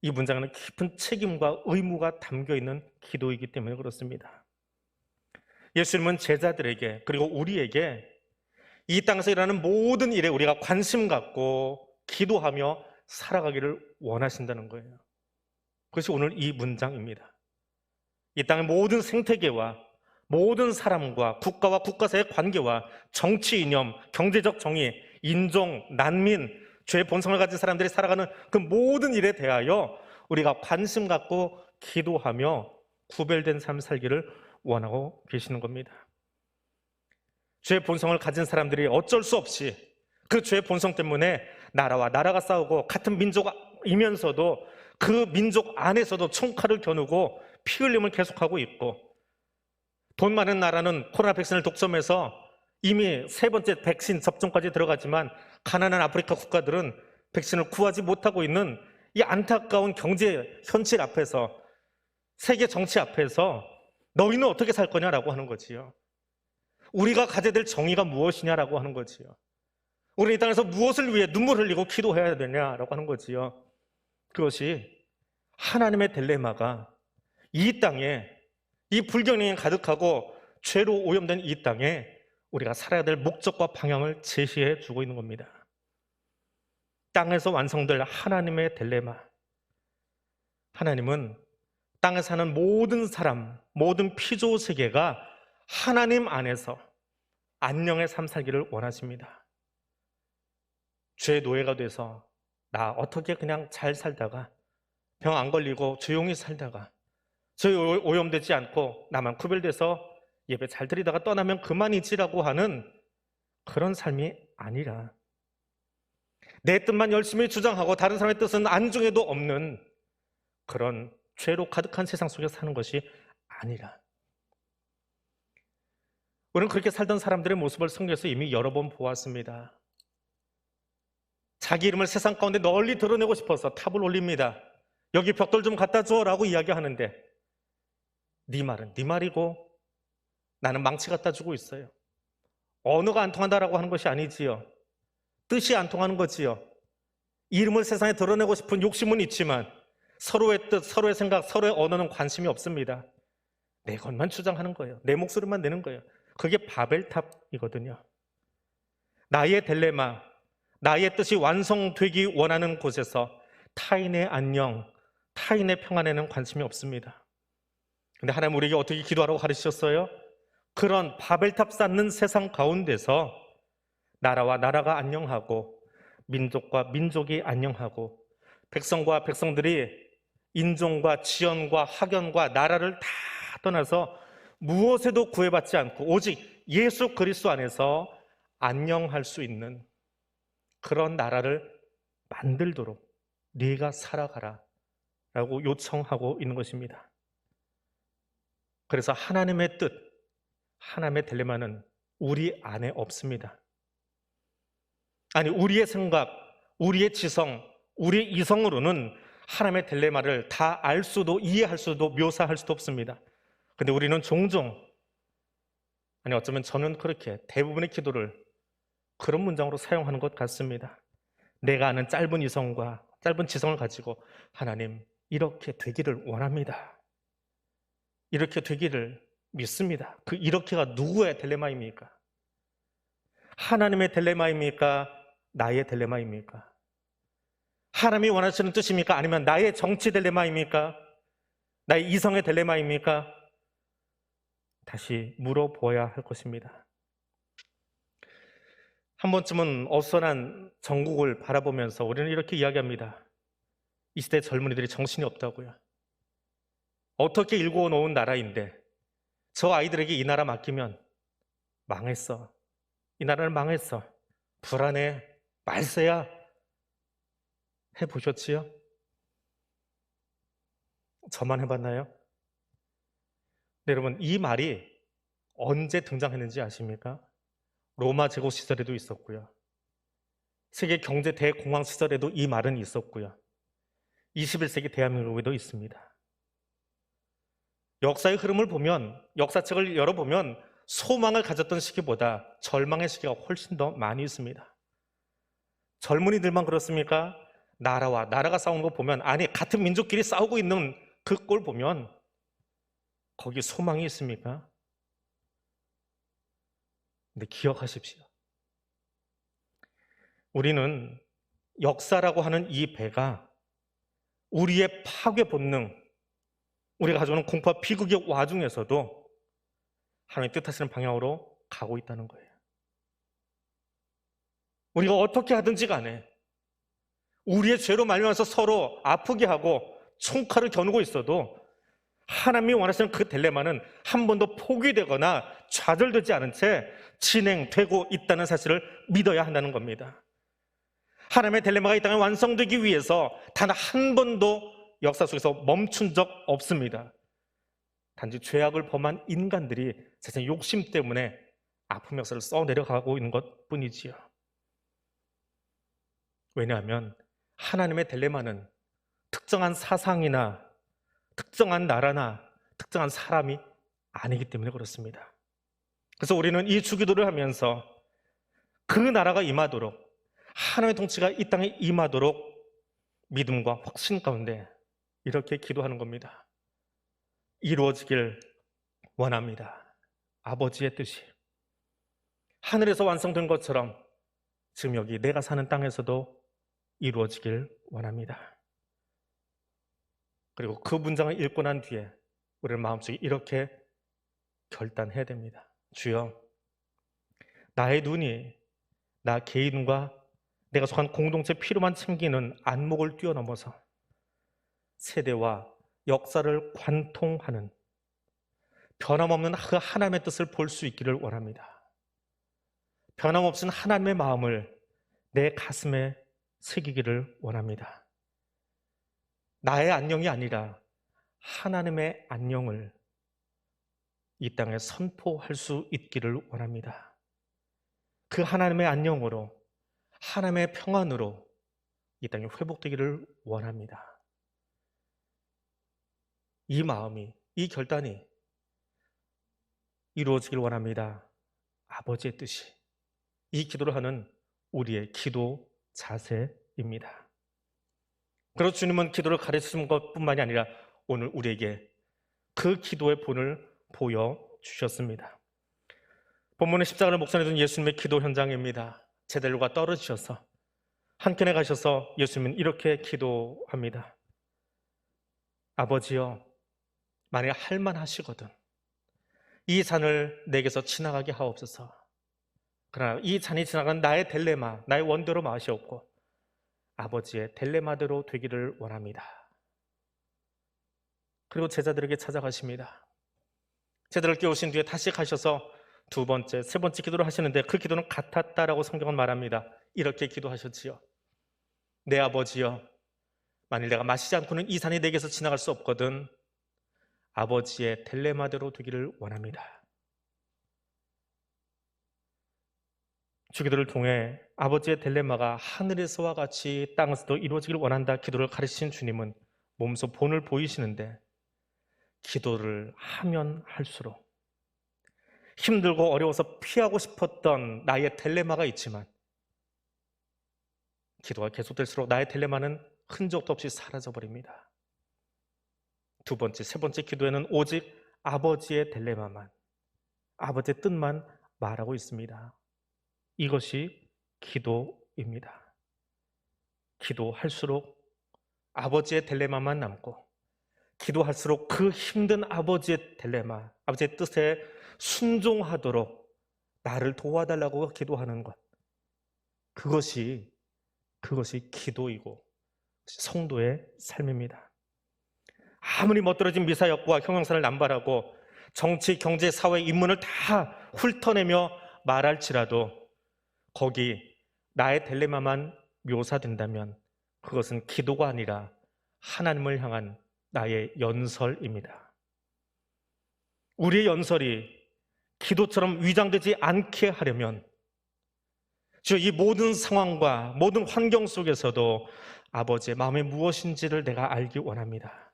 [SPEAKER 4] 이 문장에는 깊은 책임과 의무가 담겨있는 기도이기 때문에 그렇습니다. 예수님은 제자들에게 그리고 우리에게 이 땅에서 일하는 모든 일에 우리가 관심 갖고 기도하며 살아가기를 원하신다는 거예요. 그것이 오늘 이 문장입니다. 이 땅의 모든 생태계와 모든 사람과 국가와 국가 사이의 관계와 정치 이념, 경제적 정의, 인종, 난민, 죄의 본성을 가진 사람들이 살아가는 그 모든 일에 대하여 우리가 관심 갖고 기도하며 구별된 삶 살기를 원하고 계시는 겁니다. 죄의 본성을 가진 사람들이 어쩔 수 없이 그 죄의 본성 때문에 나라와 나라가 싸우고 같은 민족이면서도 그 민족 안에서도 총칼을 겨누고 피 흘림을 계속하고 있고, 돈 많은 나라는 코로나 백신을 독점해서 이미 3번째 백신 접종까지 들어가지만 가난한 아프리카 국가들은 백신을 구하지 못하고 있는 이 안타까운 경제 현실 앞에서, 세계 정치 앞에서 너희는 어떻게 살 거냐라고 하는 거지요. 우리가 가져야 될 정의가 무엇이냐라고 하는 거지요. 우리 이 땅에서 무엇을 위해 눈물 흘리고 기도해야 되냐라고 하는 거지요. 그것이 하나님의 딜레마가 이 땅에, 이 불경영이 가득하고 죄로 오염된 이 땅에 우리가 살아야 될 목적과 방향을 제시해 주고 있는 겁니다. 땅에서 완성될 하나님의 딜레마. 하나님은 땅에 사는 모든 사람, 모든 피조 세계가 하나님 안에서 안녕의 삶 살기를 원하십니다. 죄의 노예가 돼서 나 어떻게 그냥 잘 살다가 병 안 걸리고 조용히 살다가 죄에 오염되지 않고 나만 구별돼서 예배 잘 드리다가 떠나면 그만이지라고 하는 그런 삶이 아니라, 내 뜻만 열심히 주장하고 다른 사람의 뜻은 안중에도 없는 그런 죄로 가득한 세상 속에 사는 것이 아니라, 우리는 그렇게 살던 사람들의 모습을 성경에서 이미 여러 번 보았습니다. 자기 이름을 세상 가운데 널리 드러내고 싶어서 탑을 올립니다. 여기 벽돌 좀 갖다 줘 라고 이야기하는데, 네 말은 네 말이고 나는 망치 갖다 주고 있어요. 언어가 안 통한다라고 하는 것이 아니지요. 뜻이 안 통하는 거지요. 이름을 세상에 드러내고 싶은 욕심은 있지만 서로의 뜻, 서로의 생각, 서로의 언어는 관심이 없습니다. 내 것만 주장하는 거예요. 내 목소리만 내는 거예요. 그게 바벨탑이거든요. 나의 딜레마, 나의 뜻이 완성되기 원하는 곳에서 타인의 안녕, 타인의 평안에는 관심이 없습니다. 근데 하나님 우리에게 어떻게 기도하라고 가르치셨어요? 그런 바벨탑 쌓는 세상 가운데서 나라와 나라가 안녕하고 민족과 민족이 안녕하고 백성과 백성들이 인종과 지연과 학연과 나라를 다 떠나서 무엇에도 구애받지 않고 오직 예수 그리스도 안에서 안녕할 수 있는 그런 나라를 만들도록 네가 살아가라 라고 요청하고 있는 것입니다. 그래서 하나님의 뜻, 하나님의 딜레마는 우리 안에 없습니다. 아니, 우리의 생각, 우리의 지성, 우리의 이성으로는 하나님의 딜레마를 다 알 수도 이해할 수도 묘사할 수도 없습니다. 근데 우리는 종종, 아니 어쩌면 저는 그렇게 대부분의 기도를 그런 문장으로 사용하는 것 같습니다. 내가 아는 짧은 이성과 짧은 지성을 가지고 하나님 이렇게 되기를 원합니다. 이렇게 되기를 믿습니다. 그 이렇게가 누구의 딜레마입니까? 하나님의 딜레마입니까? 나의 딜레마입니까? 하나님이 원하시는 뜻입니까? 아니면 나의 정치 딜레마입니까? 나의 이성의 딜레마입니까? 다시 물어보아야 할 것입니다. 한 번쯤은 어수선한 전국을 바라보면서 우리는 이렇게 이야기합니다. 이 시대 젊은이들이 정신이 없다고요. 어떻게 일궈놓은 나라인데 저 아이들에게 이 나라 맡기면 망했어. 이 나라는 망했어. 불안해. 말세야. 해보셨지요? 저만 해봤나요? 네, 여러분, 이 말이 언제 등장했는지 아십니까? 로마 제국 시절에도 있었고요. 세계 경제 대공황 시절에도 이 말은 있었고요. 21세기 대한민국에도 있습니다. 역사의 흐름을 보면, 역사책을 열어보면 소망을 가졌던 시기보다 절망의 시기가 훨씬 더 많이 있습니다. 젊은이들만 그렇습니까? 나라와 나라가 싸우는 거 보면, 아니 같은 민족끼리 싸우고 있는 그 꼴 보면 거기 소망이 있습니까? 근데 기억하십시오. 우리는 역사라고 하는 이 배가 우리의 파괴 본능, 우리가 가져오는 공포와 비극의 와중에서도 하나님의 뜻하시는 방향으로 가고 있다는 거예요. 우리가 어떻게 하든지 간에 우리의 죄로 말미암아서 서로 아프게 하고 총칼을 겨누고 있어도 하나님이 원하시는 그 딜레마는 한 번도 포기되거나 좌절되지 않은 채 진행되고 있다는 사실을 믿어야 한다는 겁니다. 하나님의 딜레마가 이 땅에 완성되기 위해서 단 한 번도 역사 속에서 멈춘 적 없습니다. 단지 죄악을 범한 인간들이 세상 욕심 때문에 아픔 역사를 써내려가고 있는 것 뿐이지요. 왜냐하면 하나님의 딜레마는 특정한 사상이나 특정한 나라나 특정한 사람이 아니기 때문에 그렇습니다. 그래서 우리는 이 주기도를 하면서 그 나라가 임하도록, 하나님의 통치가 이 땅에 임하도록 믿음과 확신 가운데 이렇게 기도하는 겁니다. 이루어지길 원합니다. 아버지의 뜻이 하늘에서 완성된 것처럼 지금 여기 내가 사는 땅에서도 이루어지길 원합니다. 그리고 그 문장을 읽고 난 뒤에 우리는 마음속에 이렇게 결단해야 됩니다. 주여, 나의 눈이 나 개인과 내가 속한 공동체 필요만 챙기는 안목을 뛰어넘어서 세대와 역사를 관통하는 변함없는 그 하나님의 뜻을 볼 수 있기를 원합니다. 변함없은 하나님의 마음을 내 가슴에 새기기를 원합니다. 나의 안녕이 아니라 하나님의 안녕을 이 땅에 선포할 수 있기를 원합니다. 그 하나님의 안녕으로, 하나님의 평안으로 이 땅이 회복되기를 원합니다. 이 마음이, 이 결단이 이루어지길 원합니다. 아버지의 뜻이. 이 기도를 하는 우리의 기도 자세입니다. 그래서 주님은 기도를 가르치신 것뿐만이 아니라 오늘 우리에게 그 기도의 본을 보여주셨습니다. 본문의 십자가를 목전에 둔 예수님의 기도 현장입니다. 제자들과 떨어지셔서 한켠에 가셔서 예수님은 이렇게 기도합니다. 아버지여, 만약 할만하시거든 이 잔을 내게서 지나가게 하옵소서. 그러나 이 잔이 지나간 나의 딜레마, 나의 원대로 마시옵고 아버지의 딜레마대로 되기를 원합니다. 그리고 제자들에게 찾아가십니다. 제자들을 깨우신 뒤에 다시 가셔서 두 번째, 세 번째 기도를 하시는데 그 기도는 같았다라고 성경은 말합니다. 이렇게 기도하셨지요. 내 아버지여, 만일 내가 마시지 않고는 이 잔이 내게서 지나갈 수 없거든 아버지의 딜레마대로 되기를 원합니다. 주기도를 통해 아버지의 딜레마가 하늘에서와 같이 땅에서도 이루어지길 원한다 기도를 가르치신 주님은 몸소 본을 보이시는데 기도를 하면 할수록 힘들고 어려워서 피하고 싶었던 나의 딜레마가 있지만 기도가 계속될수록 나의 딜레마는 흔적도 없이 사라져버립니다. 두 번째, 세 번째 기도에는 오직 아버지의 딜레마만, 아버지의 뜻만 말하고 있습니다. 이것이 기도입니다. 기도할수록 아버지의 딜레마만 남고, 기도할수록 그 힘든 아버지의 딜레마, 아버지의 뜻에 순종하도록 나를 도와달라고 기도하는 것, 그것이 기도이고 성도의 삶입니다. 아무리 멋들어진 미사역과 형용사를 남발하고 정치, 경제, 사회, 인문을 다 훑어내며 말할지라도 거기 나의 딜레마만 묘사된다면 그것은 기도가 아니라 하나님을 향한 나의 연설입니다. 우리의 연설이 기도처럼 위장되지 않게 하려면 이 모든 상황과 모든 환경 속에서도 아버지의 마음이 무엇인지를 내가 알기 원합니다.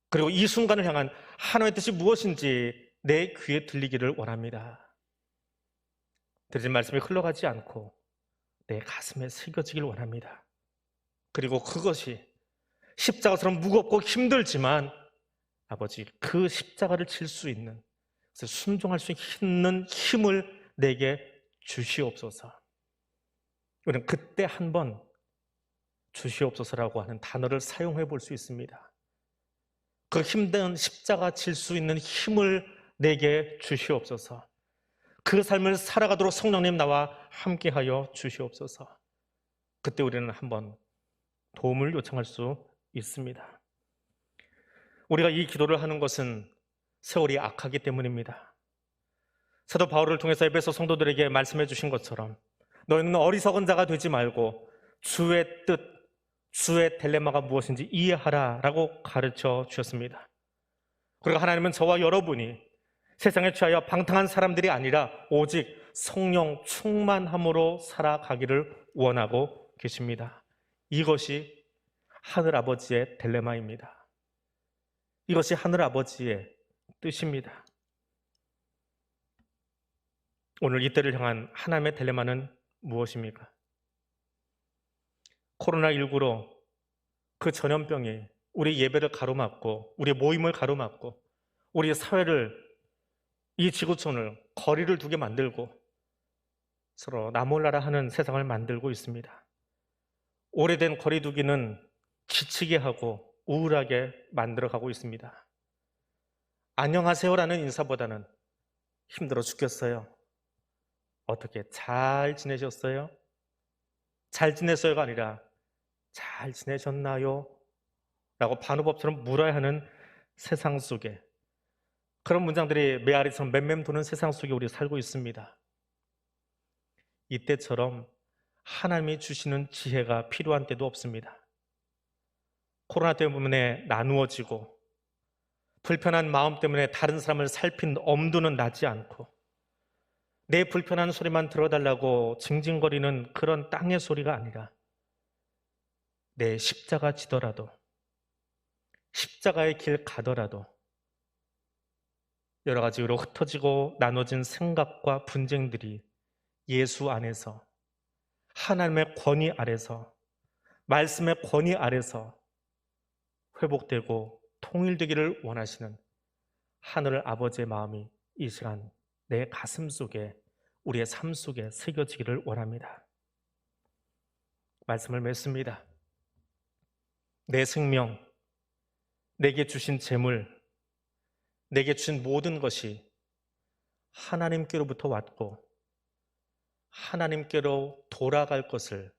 [SPEAKER 4] 그리고 이 순간을 향한 하나님의 뜻이 무엇인지 내 귀에 들리기를 원합니다. 드린 말씀이 흘러가지 않고 내 가슴에 새겨지길 원합니다. 그리고 그것이 십자가처럼 무겁고 힘들지만 아버지 그 십자가를 칠 수 있는, 순종할 수 있는 힘을 내게 주시옵소서. 우리는 그때 한번 주시옵소서라고 하는 단어를 사용해 볼 수 있습니다. 그 힘든 십자가 칠 수 있는 힘을 내게 주시옵소서. 그 삶을 살아가도록 성령님 나와 함께하여 주시옵소서. 그때 우리는 한번 도움을 요청할 수 있습니다. 우리가 이 기도를 하는 것은 세월이 악하기 때문입니다. 사도 바울을 통해서 에베소 성도들에게 말씀해 주신 것처럼 너희는 어리석은 자가 되지 말고 주의 뜻, 주의 딜레마가 무엇인지 이해하라 라고 가르쳐 주셨습니다. 그리고 하나님은 저와 여러분이 세상에 취하여 방탕한 사람들이 아니라 오직 성령 충만함으로 살아가기를 원하고 계십니다. 이것이 하늘아버지의 딜레마입니다. 이것이 하늘아버지의 뜻입니다. 오늘 이때를 향한 하나님의 딜레마는 무엇입니까? 코로나19로 그 전염병이 우리 예배를 가로막고 우리 모임을 가로막고 우리 사회를, 이 지구촌을 거리를 두게 만들고 서로 나 몰라라 하는 세상을 만들고 있습니다. 오래된 거리두기는 지치게 하고 우울하게 만들어가고 있습니다. 안녕하세요라는 인사보다는 힘들어 죽겠어요, 어떻게 잘 지내셨어요? 잘 지냈어요가 아니라 잘 지내셨나요? 라고 반어법처럼 물어야 하는 세상 속에, 그런 문장들이 메아리처럼 맴맴 도는 세상 속에 우리 살고 있습니다. 이때처럼 하나님이 주시는 지혜가 필요한 때도 없습니다. 코로나 때문에 나누어지고 불편한 마음 때문에 다른 사람을 살핀 엄두는 나지 않고 내 불편한 소리만 들어달라고 징징거리는 그런 땅의 소리가 아니라 내 십자가 지더라도, 십자가의 길 가더라도 여러 가지로 흩어지고 나눠진 생각과 분쟁들이 예수 안에서, 하나님의 권위 아래서, 말씀의 권위 아래서 회복되고 통일되기를 원하시는 하늘 아버지의 마음이 이 시간 내 가슴 속에, 우리의 삶 속에 새겨지기를 원합니다. 말씀을 맺습니다. 내 생명, 내게 주신 재물, 내게 주신 모든 것이 하나님께로부터 왔고 하나님께로 돌아갈 것을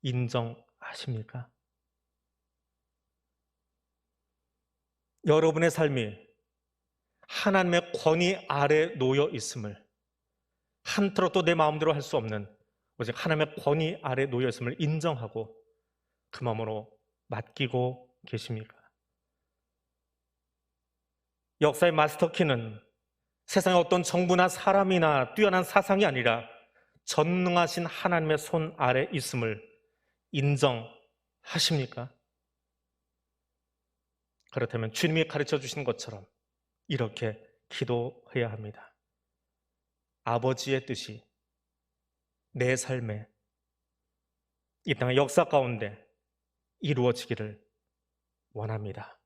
[SPEAKER 4] 인정하십니까? 여러분의 삶이 하나님의 권위 아래 놓여 있음을, 한트로 또 내 마음대로 할 수 없는 오직 하나님의 권위 아래 놓여 있음을 인정하고 그 마음으로 맡기고 계십니까? 역사의 마스터키는 세상의 어떤 정부나 사람이나 뛰어난 사상이 아니라 전능하신 하나님의 손 아래 있음을 인정하십니까? 그렇다면 주님이 가르쳐 주신 것처럼 이렇게 기도해야 합니다. 아버지의 뜻이 내 삶에 이 땅의 역사 가운데 이루어지기를 원합니다.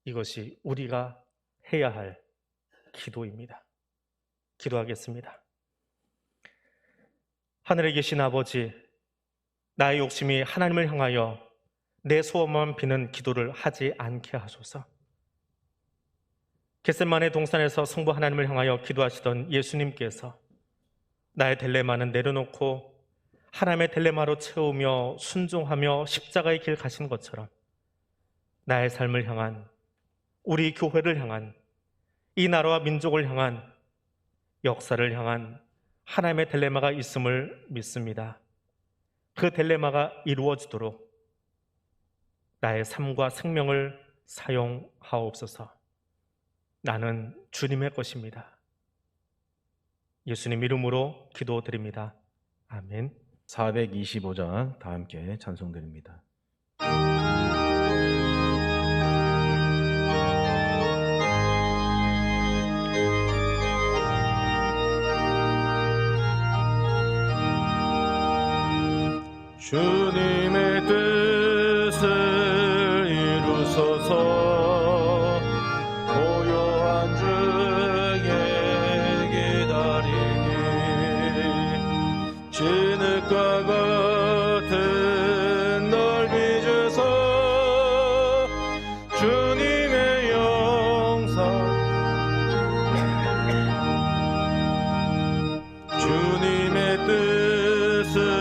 [SPEAKER 4] 이것이 우리가 해야 할 기도입니다. 기도하겠습니다. 하늘에 계신 아버지, 나의 욕심이 하나님을 향하여 내 소원만 비는 기도를 하지 않게 하소서. 겟세마네 동산에서 성부 하나님을 향하여 기도하시던 예수님께서 나의 딜레마는 내려놓고 하나님의 딜레마로 채우며 순종하며 십자가의 길 가신 것처럼 나의 삶을 향한, 우리 교회를 향한, 이 나라와 민족을 향한, 역사를 향한 하나님의 딜레마가 있음을 믿습니다. 그 딜레마가 이루어지도록 나의 삶과 생명을 사용하옵소서. 나는 주님의 것입니다. 예수님 이름으로 기도드립니다. 아멘.
[SPEAKER 1] 425장 다 함께 찬송드립니다. 주님의 뜻을 이루소서. 고요한 주에게 기다리니 진흙과 같은 넓이 주소. 주님의 영상 주님의 뜻을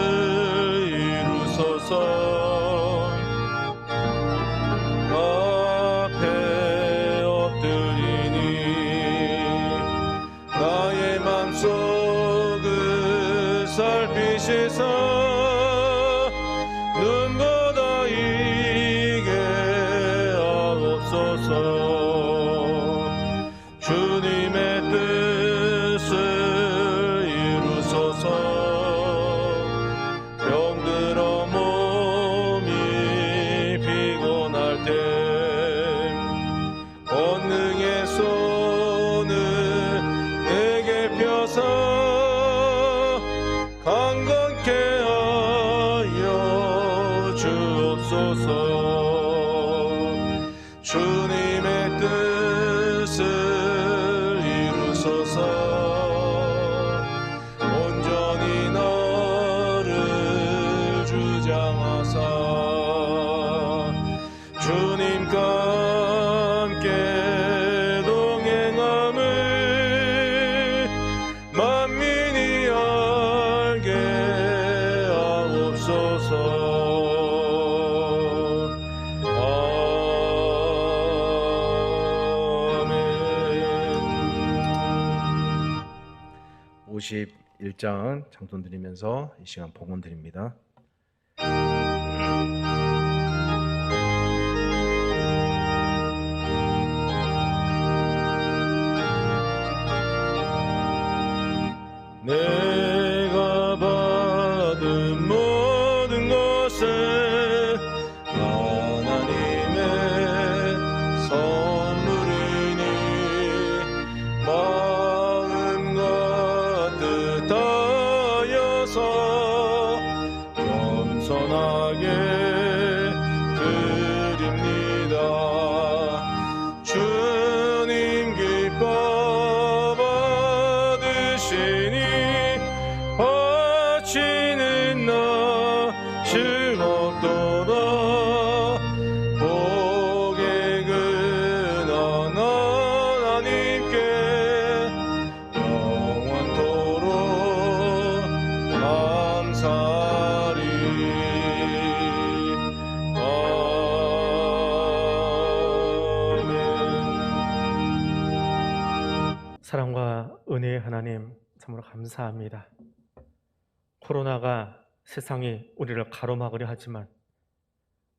[SPEAKER 1] 앞에 엎드리니 나의 맘속을 살피시사 눈보다 이게 하옵소서. 주님의 뜻을 이루소서. 병들어 몸이 피곤할 때 권능의 손을 내게 펴서 강건케 하여 주옵소서. 주님의 뜻을 이루소서. 온전히 나를 주장하사 주님과 함께 동행함을 만민이 알게 하옵소서. 아멘. 51장 장돈 드리면서 이 시간 봉헌 드립니다. 내가 받은 모든 것은 하나님의 선물이니 마음과 뜻하여서 겸손하게 드립니다. 주님 기뻐 받으시니 바치는 나 즐겁도다. 복의 근원 하나님께 영원토록 감사리. 아멘.
[SPEAKER 4] 사랑과 은혜의 하나님, 참으로 감사합니다. 코로나가 세상이 우리를 가로막으려 하지만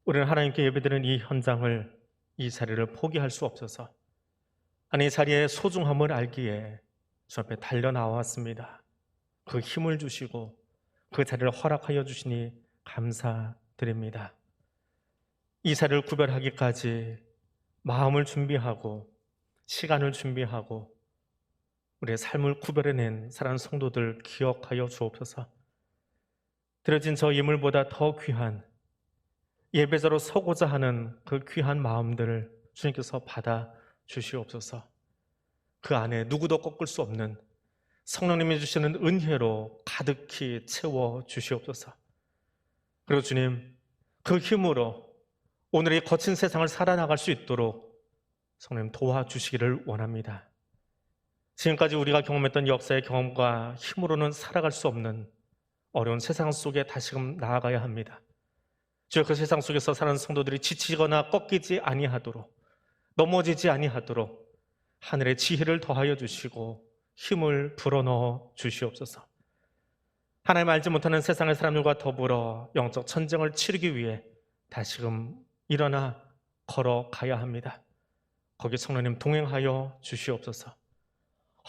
[SPEAKER 4] 우리는 하나님께 예배드리는 이 현장을, 이 자리를 포기할 수 없어서 아니 이 자리의 소중함을 알기에 주 앞에 달려나왔습니다. 그 힘을 주시고 그 자리를 허락하여 주시니 감사드립니다. 이 자리를 구별하기까지 마음을 준비하고 시간을 준비하고 우리의 삶을 구별해낸 사랑하는 성도들 기억하여 주옵소서. 드려진 저 예물보다 더 귀한 예배자로 서고자 하는 그 귀한 마음들을 주님께서 받아 주시옵소서. 그 안에 누구도 꺾을 수 없는 성령님이 주시는 은혜로 가득히 채워 주시옵소서. 그리고 주님, 그 힘으로 오늘의 거친 세상을 살아나갈 수 있도록 성령님 도와주시기를 원합니다. 지금까지 우리가 경험했던 역사의 경험과 힘으로는 살아갈 수 없는 어려운 세상 속에 다시금 나아가야 합니다. 주여, 그 세상 속에서 사는 성도들이 지치거나 꺾이지 아니하도록, 넘어지지 아니하도록 하늘의 지혜를 더하여 주시고 힘을 불어넣어 주시옵소서. 하나님 알지 못하는 세상의 사람들과 더불어 영적 전쟁을 치르기 위해 다시금 일어나 걸어가야 합니다. 거기 성령님 동행하여 주시옵소서.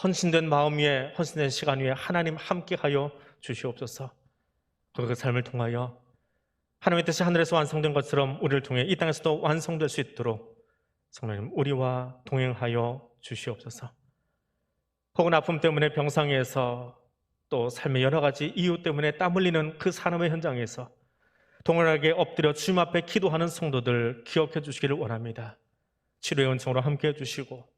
[SPEAKER 4] 헌신된 마음 위에, 헌신된 시간 위에 하나님 함께하여 주시옵소서. 그 삶을 통하여 하나님의 뜻이 하늘에서 완성된 것처럼 우리를 통해 이 땅에서도 완성될 수 있도록 성령님 우리와 동행하여 주시옵소서. 혹은 아픔 때문에 병상에서 또 삶의 여러 가지 이유 때문에 땀 흘리는 그 산업의 현장에서 동일하게 엎드려 주님 앞에 기도하는 성도들 기억해 주시기를 원합니다. 치료의 은총으로 함께해 주시고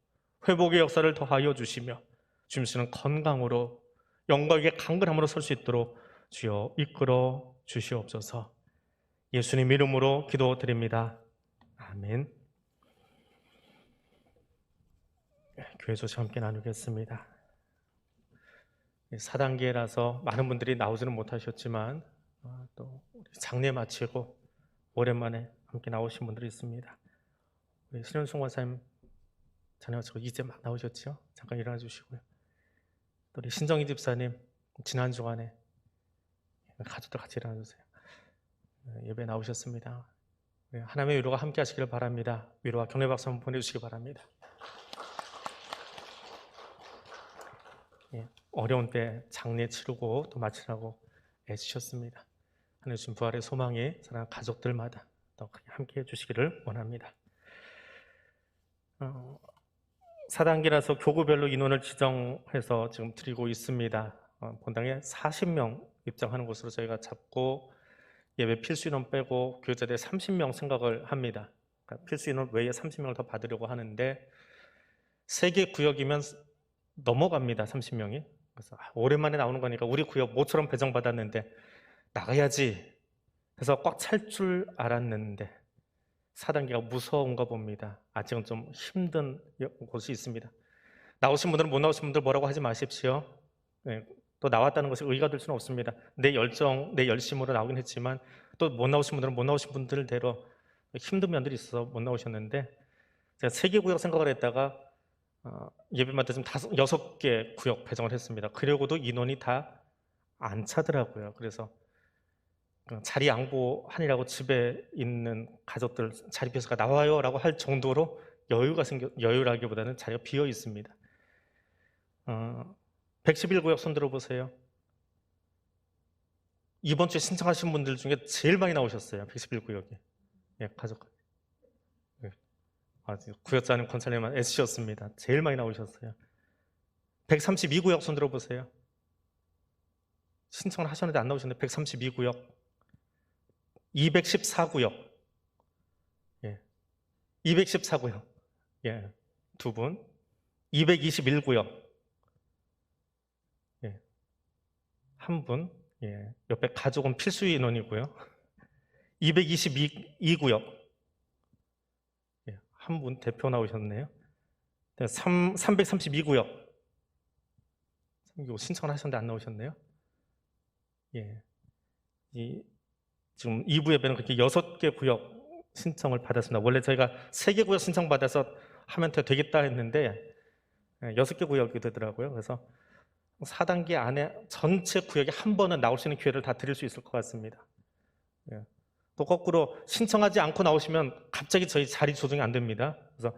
[SPEAKER 4] 회복의 역사를 더하여 주시며 주님께서는 건강으로 영광의 강건함으로 설 수 있도록 주여 이끌어 주시옵소서. 예수님 이름으로 기도드립니다. 아멘. 교회 소식 함께 나누겠습니다. 4단계라서 많은 분들이 나오지는 못하셨지만 또 장례 마치고 오랜만에 함께 나오신 분들이 있습니다. 우리 신현숙 원사님 장례 마치고 이제 막 나오셨죠? 잠깐 일어나 주시고요. 또 우리 신정희 집사님 지난 주간에 가족들 같이 일어나 주세요. 예배 나오셨습니다. 하나님의 위로가 함께 하시기를 바랍니다. 위로와 격려 박수 한번 보내주시기 바랍니다. 어려운 때 장례 치르고 또 마치라고 애쓰셨습니다. 하나님 주신 부활의 소망에 사랑하는 가족들마다 더 함께 해주시기를 원합니다. 4단계라서 교구별로 인원을 지정해서 지금 드리고 있습니다. 본당에 40명 입장하는 곳으로 저희가 잡고 예배 필수 인원 빼고 교육자들 30명 생각을 합니다. 그러니까 필수 인원 외에 30명을 더 받으려고 하는데 3개 구역이면 넘어갑니다. 30명이. 그래서 오랜만에 나오는 거니까 우리 구역 모처럼 배정받았는데 나가야지 해서 꽉 찰 줄 알았는데 4단계가 무서운가 봅니다. 아직은 좀 힘든 곳이 있습니다. 나오신 분들은 못 나오신 분들 뭐라고 하지 마십시오. 또 나왔다는 것이 의의가 될 수는 없습니다. 내 열정, 내 열심으로 나오긴 했지만 또 못 나오신 분들은 못 나오신 분들대로 힘든 면들이 있어서 못 나오셨는데 제가 3개 구역 생각을 했다가 예배마다 지금 6개 구역 배정을 했습니다. 그러고도 인원이 다 안 차더라고요. 그래서 자리 양보하느라고 집에 있는 가족들 자리 비어서 나와요 라고 할 정도로 여유라기보다는 자리가 비어 있습니다. 111구역 손 들어보세요. 이번 주에 신청하신 분들 중에 제일 많이 나오셨어요. 111구역이. 예, 가족. 구역자님, 권사님만 애쓰셨습니다. 제일 많이 나오셨어요. 132구역 손 들어보세요. 신청을 하셨는데 안 나오셨는데 132구역. 214구역. 예. 214구역. 예. 2분. 221구역. 예. 1분. 예. 옆에 가족은 필수 인원이고요. 222구역. 예. 한 분 대표 나오셨네요. 332구역. 신청을 하셨는데 안 나오셨네요. 예. 지금 2부 예배는 그렇게 6개 구역 신청을 받았습니다. 원래 저희가 3개 구역 신청 받아서 하면 되겠다 했는데 6개 구역이 되더라고요. 그래서 4단계 안에 전체 구역에 한 번은 나올 수 있는 기회를 다 드릴 수 있을 것 같습니다. 예. 또 거꾸로 신청하지 않고 나오시면 갑자기 저희 자리 조정이 안 됩니다. 그래서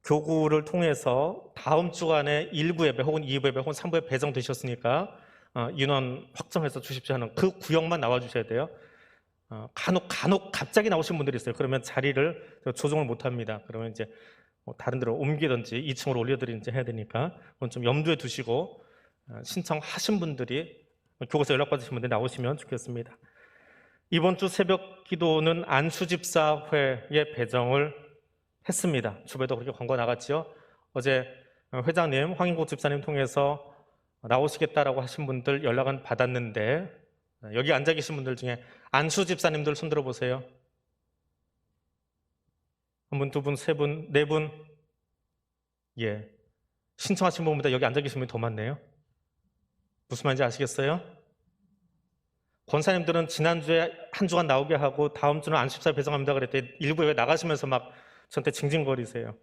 [SPEAKER 4] 교구를 통해서 다음 주간에 1부 예배 혹은 2부 예배 혹은 3부 예배 배정되셨으니까 인원 확정해서 주십시오 하는 그 구역만 나와 주셔야 돼요. 간혹 갑자기 나오신 분들이 있어요. 그러면 자리를 조정을 못 합니다. 그러면 이제 다른 데로 옮기든지 2층으로 올려드리든지 해야 되니까 그건 좀 염두에 두시고 신청하신 분들이 교구서 연락받으신 분들이 나오시면 좋겠습니다. 이번 주 새벽 기도는 안수집사회에 배정을 했습니다. 주변에도 그렇게 광고 나갔죠. 어제 회장님, 황인국 집사님 통해서 나오시겠다라고 하신 분들 연락은 받았는데 여기 앉아 계신 분들 중에 안수 집사님들 손 들어보세요. 한 분, 두 분, 세 분, 네 분. 예. 신청하신 분보다 여기 앉아 계신 분이 더 많네요. 무슨 말인지 아시겠어요? 권사님들은 지난주에 한 주간 나오게 하고 다음 주는 안수집사 배정합니다 그랬더니 일부에 왜 나가시면서 막 저한테 징징거리세요.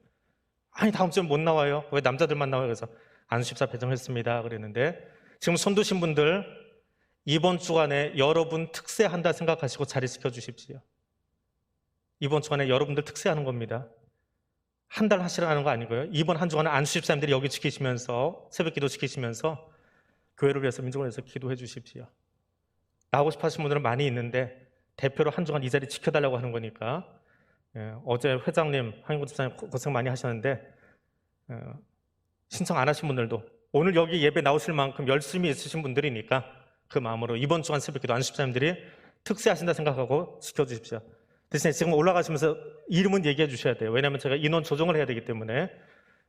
[SPEAKER 4] 아니 다음 주엔 못 나와요. 왜 남자들만 나와요? 그래서 안수집사 배정했습니다 그랬는데 지금 손 드신 분들 이번 주간에 여러분 특세한다 생각하시고 자리 지켜주십시오. 이번 주간에 여러분들 특세하는 겁니다. 한 달 하시라는 거 아니고요. 이번 한 주간에 안수집사님들이 여기 지키시면서 새벽 기도 지키시면서 교회를 위해서 민족을 위해서 기도해 주십시오. 나오고 싶어 하시는 분들은 많이 있는데 대표로 한 주간 이 자리 지켜달라고 하는 거니까 어제 회장님, 황인구 집사님 고생 많이 하셨는데 신청 안 하신 분들도 오늘 여기 예배 나오실 만큼 열심히 있으신 분들이니까 그 마음으로 이번 주간 새벽기도 안수집사님들이 특세하신다 생각하고 지켜주십시오. 대신에 지금 올라가시면서 이름은 얘기해 주셔야 돼요. 왜냐하면 제가 인원 조정을 해야 되기 때문에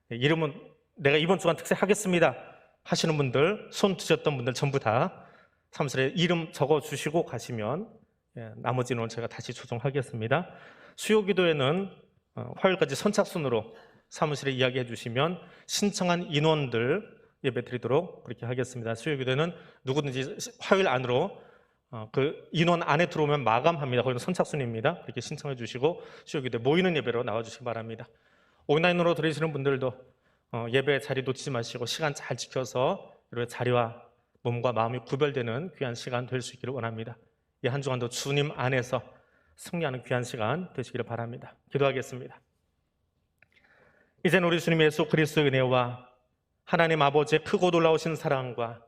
[SPEAKER 4] 이름은 내가 이번 주간 특세하겠습니다 하시는 분들, 손 드셨던 분들 전부 다 사무실에 이름 적어주시고 가시면 나머지 인원은 제가 다시 조정하겠습니다. 수요기도에는 화요일까지 선착순으로 사무실에 이야기해 주시면 신청한 인원들 예배 드리도록 그렇게 하겠습니다. 수요기도에는 누구든지 화요일 안으로 그 인원 안에 들어오면 마감합니다. 거기는 선착순입니다. 그렇게 신청해 주시고 수요기도에 모이는 예배로 나와주시기 바랍니다. 온라인으로 들으시는 분들도 예배 자리 놓치지 마시고 시간 잘 지켜서 이렇게 자리와 몸과 마음이 구별되는 귀한 시간 될 수 있기를 원합니다. 이 한 주간도 주님 안에서 승리하는 귀한 시간 되시기를 바랍니다. 기도하겠습니다. 이제는 우리 주님 예수 그리스도의 은혜와 하나님 아버지의 크고 놀라우신 사랑과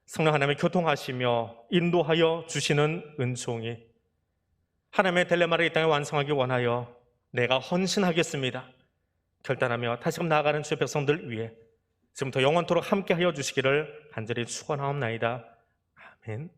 [SPEAKER 4] 성령 하나님의 교통하시며 인도하여 주시는 은총이 하나님의 딜레마를 이 땅에 완성하기 원하여 내가 헌신하겠습니다 결단하며 다시금 나아가는 주의 백성들 위해 지금부터 영원토록 함께하여 주시기를 간절히 축원하옵나이다. 아멘.